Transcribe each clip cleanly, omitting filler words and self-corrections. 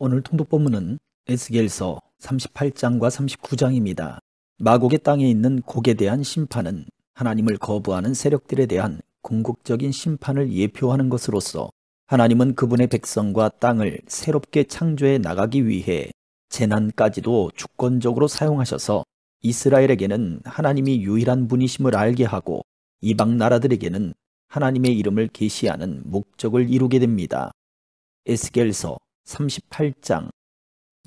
오늘 통독본문은 에스겔서 38장과 39장입니다. 마곡의 땅에 있는 곡에 대한 심판은 하나님을 거부하는 세력들에 대한 궁극적인 심판을 예표하는 것으로서 하나님은 그분의 백성과 땅을 새롭게 창조해 나가기 위해 재난까지도 주권적으로 사용하셔서 이스라엘에게는 하나님이 유일한 분이심을 알게 하고 이방 나라들에게는 하나님의 이름을 계시하는 목적을 이루게 됩니다. 에스겔서 38장.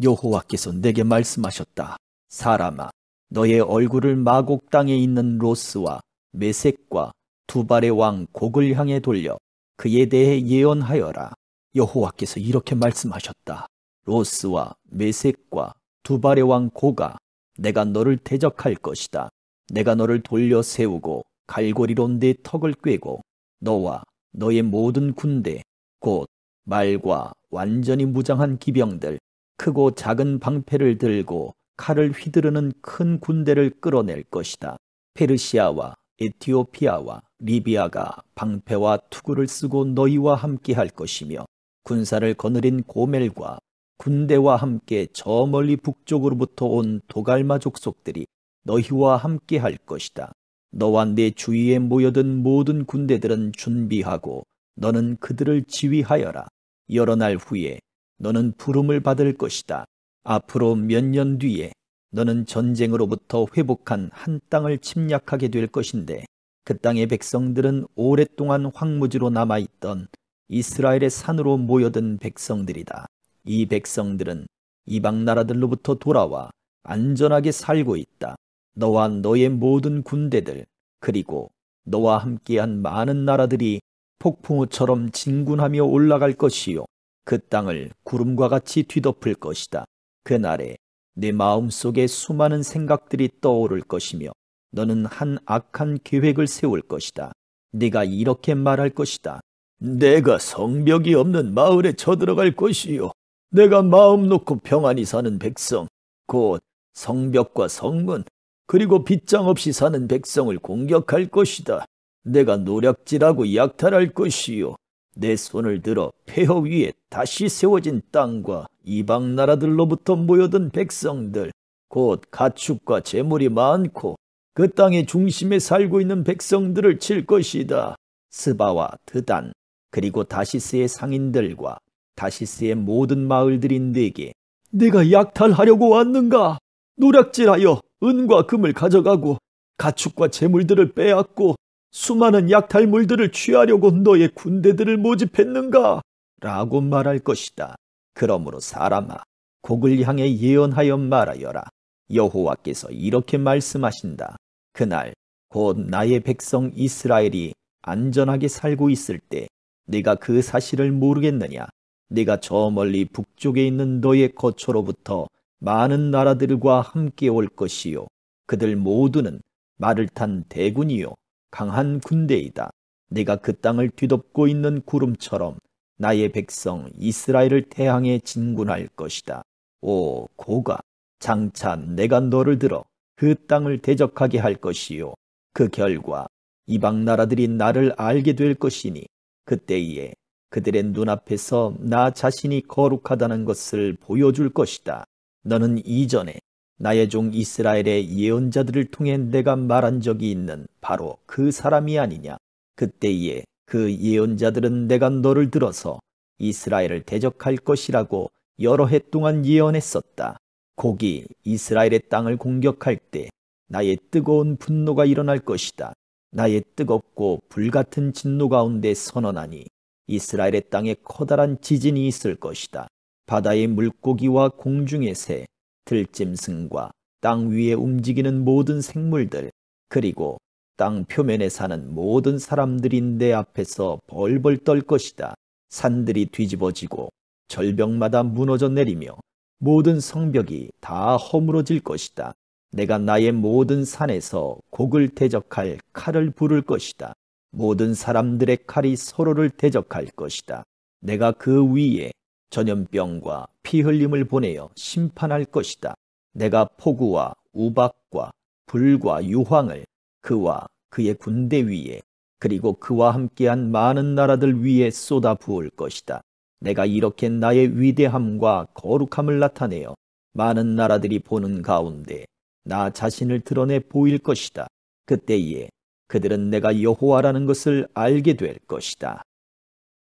여호와께서 내게 말씀하셨다. 사람아, 너의 얼굴을 마곡 땅에 있는 로스와 메섹과 두발의 왕 곡을 향해 돌려 그에 대해 예언하여라. 여호와께서 이렇게 말씀하셨다. 로스와 메섹과 두발의 왕 곡아, 내가 너를 대적할 것이다. 내가 너를 돌려 세우고 갈고리로 내 턱을 꿰고 너와 너의 모든 군대, 곧 말과 완전히 무장한 기병들, 크고 작은 방패를 들고 칼을 휘두르는 큰 군대를 끌어낼 것이다. 페르시아와 에티오피아와 리비아가 방패와 투구를 쓰고 너희와 함께 할 것이며, 군사를 거느린 고멜과 군대와 함께 저 멀리 북쪽으로부터 온 도갈마 족속들이 너희와 함께 할 것이다. 너와 내 주위에 모여든 모든 군대들은 준비하고 너는 그들을 지휘하여라. 여러 날 후에 너는 부름을 받을 것이다. 앞으로 몇 년 뒤에 너는 전쟁으로부터 회복한 한 땅을 침략하게 될 것인데, 그 땅의 백성들은 오랫동안 황무지로 남아있던 이스라엘의 산으로 모여든 백성들이다. 이 백성들은 이방 나라들로부터 돌아와 안전하게 살고 있다. 너와 너의 모든 군대들, 그리고 너와 함께한 많은 나라들이 폭풍우처럼 진군하며 올라갈 것이요, 그 땅을 구름과 같이 뒤덮을 것이다. 그날에 내 마음속에 수많은 생각들이 떠오를 것이며 너는 한 악한 계획을 세울 것이다. 네가 이렇게 말할 것이다. 내가 성벽이 없는 마을에 쳐들어갈 것이요, 내가 마음 놓고 평안히 사는 백성, 곧 성벽과 성문, 그리고 빗장 없이 사는 백성을 공격할 것이다. 내가 노략질하고 약탈할 것이요, 내 손을 들어 폐허 위에 다시 세워진 땅과 이방 나라들로부터 모여든 백성들, 곧 가축과 재물이 많고 그 땅의 중심에 살고 있는 백성들을 칠 것이다. 스바와 드단, 그리고 다시스의 상인들과 다시스의 모든 마을들이 내게 내가 약탈하려고 왔는가? 노략질하여 은과 금을 가져가고 가축과 재물들을 빼앗고 수많은 약탈물들을 취하려고 너의 군대들을 모집했는가? 라고 말할 것이다. 그러므로 사람아, 곡을 향해 예언하여 말하여라. 여호와께서 이렇게 말씀하신다. 그날 곧 나의 백성 이스라엘이 안전하게 살고 있을 때 네가 그 사실을 모르겠느냐? 네가 저 멀리 북쪽에 있는 너의 거처로부터 많은 나라들과 함께 올 것이요, 그들 모두는 말을 탄 대군이요 강한 군대이다. 네가 그 땅을 뒤덮고 있는 구름처럼 나의 백성 이스라엘을 태양에 진군할 것이다. 오 고가, 장차 내가 너를 들어 그 땅을 대적하게 할 것이요, 그 결과 이방 나라들이 나를 알게 될 것이니 그때에 그들의 눈앞에서 나 자신이 거룩하다는 것을 보여줄 것이다. 너는 이전에 나의 종 이스라엘의 예언자들을 통해 내가 말한 적이 있는 바로 그 사람이 아니냐? 그때에 그 예언자들은 내가 너를 들어서 이스라엘을 대적할 것이라고 여러 해 동안 예언했었다. 곡이 이스라엘의 땅을 공격할 때 나의 뜨거운 분노가 일어날 것이다. 나의 뜨겁고 불같은 진노 가운데 선언하니 이스라엘의 땅에 커다란 지진이 있을 것이다. 바다의 물고기와 공중의 새, 들짐승과 땅 위에 움직이는 모든 생물들, 그리고 땅 표면에 사는 모든 사람들이 내 앞에서 벌벌 떨 것이다. 산들이 뒤집어지고 절벽마다 무너져 내리며 모든 성벽이 다 허물어질 것이다. 내가 나의 모든 산에서 곡을 대적할 칼을 부를 것이다. 모든 사람들의 칼이 서로를 대적할 것이다. 내가 그 위에 전염병과 피 흘림을 보내어 심판할 것이다. 내가 폭우와 우박과 불과 유황을 그와 그의 군대 위에, 그리고 그와 함께한 많은 나라들 위에 쏟아 부을 것이다. 내가 이렇게 나의 위대함과 거룩함을 나타내어 많은 나라들이 보는 가운데 나 자신을 드러내 보일 것이다. 그때에 그들은 내가 여호와라는 것을 알게 될 것이다.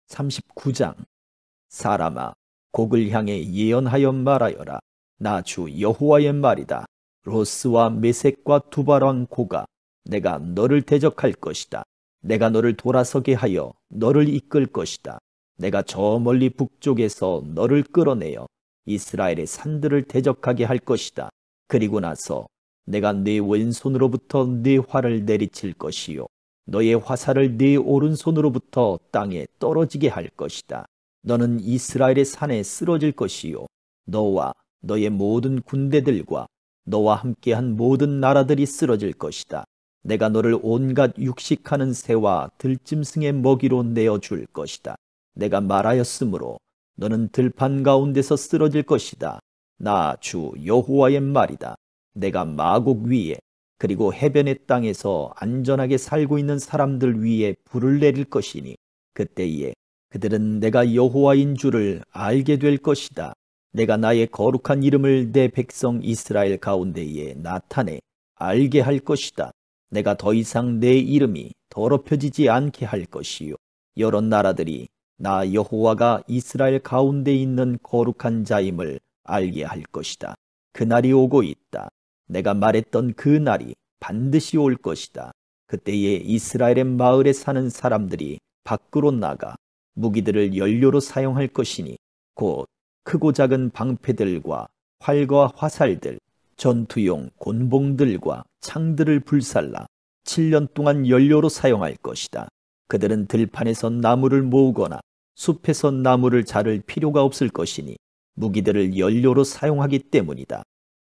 39장. 사람아, 곡을 향해 예언하여 말하여라. 나 주 여호와의 말이다. 로스와 메섹과 두발왕 고가, 내가 너를 대적할 것이다. 내가 너를 돌아서게 하여 너를 이끌 것이다. 내가 저 멀리 북쪽에서 너를 끌어내어 이스라엘의 산들을 대적하게 할 것이다. 그리고 나서 내가 네 왼손으로부터 네 활을 내리칠 것이요 너의 화살을 네 오른손으로부터 땅에 떨어지게 할 것이다. 너는 이스라엘의 산에 쓰러질 것이요 너와 너의 모든 군대들과 너와 함께한 모든 나라들이 쓰러질 것이다. 내가 너를 온갖 육식하는 새와 들짐승의 먹이로 내어줄 것이다. 내가 말하였으므로 너는 들판 가운데서 쓰러질 것이다. 나 주 여호와의 말이다. 내가 마곡 위에 그리고 해변의 땅에서 안전하게 살고 있는 사람들 위에 불을 내릴 것이니 그때에 그들은 내가 여호와인 줄을 알게 될 것이다. 내가 나의 거룩한 이름을 내 백성 이스라엘 가운데에 나타내 알게 할 것이다. 내가 더 이상 내 이름이 더럽혀지지 않게 할 것이요 여러 나라들이 나 여호와가 이스라엘 가운데 있는 거룩한 자임을 알게 할 것이다. 그날이 오고 있다. 내가 말했던 그 날이 반드시 올 것이다. 그때에 이스라엘의 마을에 사는 사람들이 밖으로 나가 무기들을 연료로 사용할 것이니 곧 크고 작은 방패들과 활과 화살들, 전투용 곤봉들과 창들을 불살라 7년 동안 연료로 사용할 것이다. 그들은 들판에서 나무를 모으거나 숲에서 나무를 자를 필요가 없을 것이니 무기들을 연료로 사용하기 때문이다.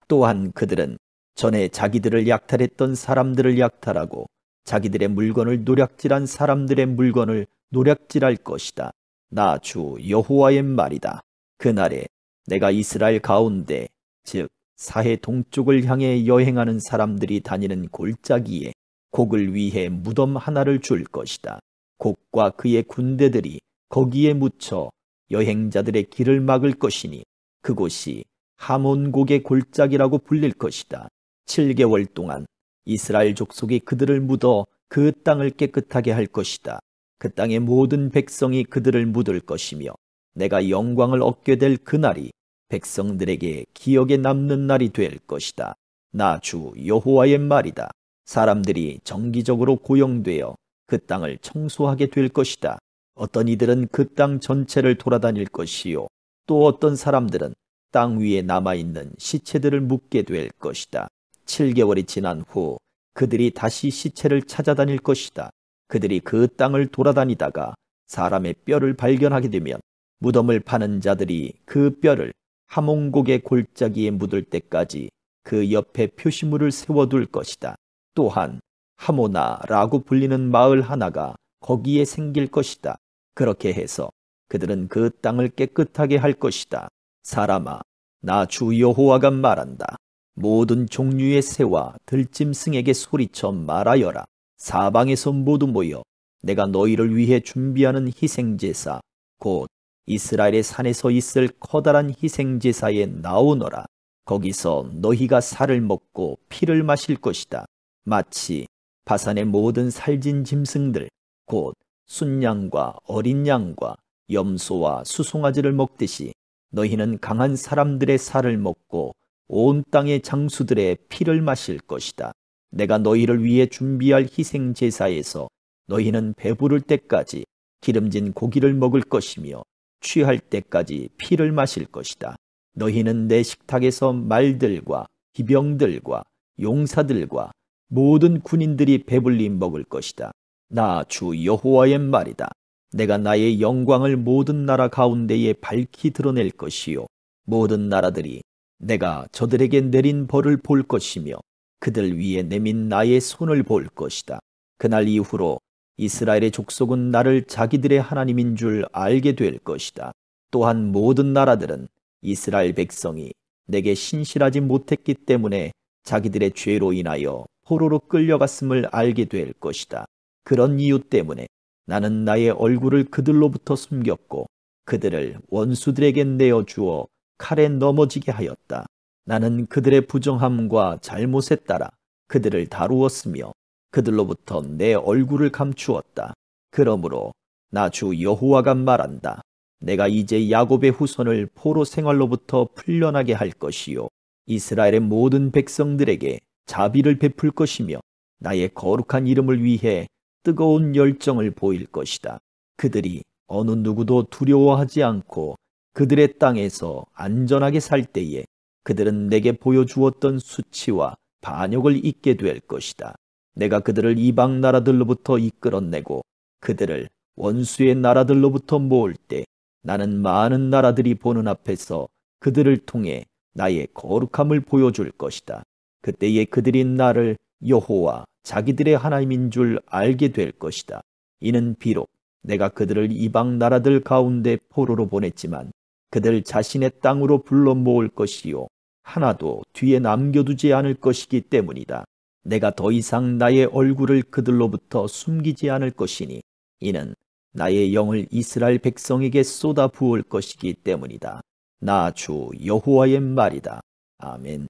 또한 그들은 전에 자기들을 약탈했던 사람들을 약탈하고 자기들의 물건을 노략질한 사람들의 물건을 노략질할 것이다. 나 주 여호와의 말이다. 그날에 내가 이스라엘 가운데 즉 사해 동쪽을 향해 여행하는 사람들이 다니는 골짜기에 곡을 위해 무덤 하나를 줄 것이다. 곡과 그의 군대들이 거기에 묻혀 여행자들의 길을 막을 것이니 그곳이 하몬곡의 골짜기라고 불릴 것이다. 7개월 동안 이스라엘 족속이 그들을 묻어 그 땅을 깨끗하게 할 것이다. 그 땅의 모든 백성이 그들을 묻을 것이며 내가 영광을 얻게 될 그날이 백성들에게 기억에 남는 날이 될 것이다. 나 주 여호와의 말이다. 사람들이 정기적으로 고용되어 그 땅을 청소하게 될 것이다. 어떤 이들은 그 땅 전체를 돌아다닐 것이요 또 어떤 사람들은 땅 위에 남아있는 시체들을 묻게 될 것이다. 7개월이 지난 후 그들이 다시 시체를 찾아다닐 것이다. 그들이 그 땅을 돌아다니다가 사람의 뼈를 발견하게 되면 무덤을 파는 자들이 그 뼈를 하몬곡의 골짜기에 묻을 때까지 그 옆에 표시물을 세워둘 것이다. 또한 하모나라고 불리는 마을 하나가 거기에 생길 것이다. 그렇게 해서 그들은 그 땅을 깨끗하게 할 것이다. 사람아, 나 주 여호와가 말한다. 모든 종류의 새와 들짐승에게 소리쳐 말하여라. 사방에서 모두 모여 내가 너희를 위해 준비하는 희생제사 곧 이스라엘의 산에서 있을 커다란 희생제사에 나오너라. 거기서 너희가 살을 먹고 피를 마실 것이다. 마치 바산의 모든 살진 짐승들 곧 순양과 어린 양과 염소와 수송아지를 먹듯이 너희는 강한 사람들의 살을 먹고 온 땅의 장수들의 피를 마실 것이다. 내가 너희를 위해 준비할 희생제사에서 너희는 배부를 때까지 기름진 고기를 먹을 것이며 취할 때까지 피를 마실 것이다. 너희는 내 식탁에서 말들과 기병들과 용사들과 모든 군인들이 배불리 먹을 것이다. 나 주 여호와의 말이다. 내가 나의 영광을 모든 나라 가운데에 밝히 드러낼 것이요 모든 나라들이 내가 저들에게 내린 벌을 볼 것이며 그들 위에 내민 나의 손을 볼 것이다. 그날 이후로 이스라엘의 족속은 나를 자기들의 하나님인 줄 알게 될 것이다. 또한 모든 나라들은 이스라엘 백성이 내게 신실하지 못했기 때문에 자기들의 죄로 인하여 포로로 끌려갔음을 알게 될 것이다. 그런 이유 때문에 나는 나의 얼굴을 그들로부터 숨겼고 그들을 원수들에게 내어주어 칼에 넘어지게 하였다. 나는 그들의 부정함과 잘못에 따라 그들을 다루었으며 그들로부터 내 얼굴을 감추었다. 그러므로 나 주 여호와가 말한다. 내가 이제 야곱의 후손을 포로 생활로부터 풀려나게 할 것이요 이스라엘의 모든 백성들에게 자비를 베풀 것이며 나의 거룩한 이름을 위해 뜨거운 열정을 보일 것이다. 그들이 어느 누구도 두려워하지 않고 그들의 땅에서 안전하게 살 때에 그들은 내게 보여주었던 수치와 반역을 잊게 될 것이다. 내가 그들을 이방 나라들로부터 이끌어내고 그들을 원수의 나라들로부터 모을 때 나는 많은 나라들이 보는 앞에서 그들을 통해 나의 거룩함을 보여줄 것이다. 그때에 그들이 나를 여호와 자기들의 하나님인 줄 알게 될 것이다. 이는 비록 내가 그들을 이방 나라들 가운데 포로로 보냈지만 그들 자신의 땅으로 불러 모을 것이요 하나도 뒤에 남겨두지 않을 것이기 때문이다. 내가 더 이상 나의 얼굴을 그들로부터 숨기지 않을 것이니 이는 나의 영을 이스라엘 백성에게 쏟아 부을 것이기 때문이다. 나 주 여호와의 말이다. 아멘.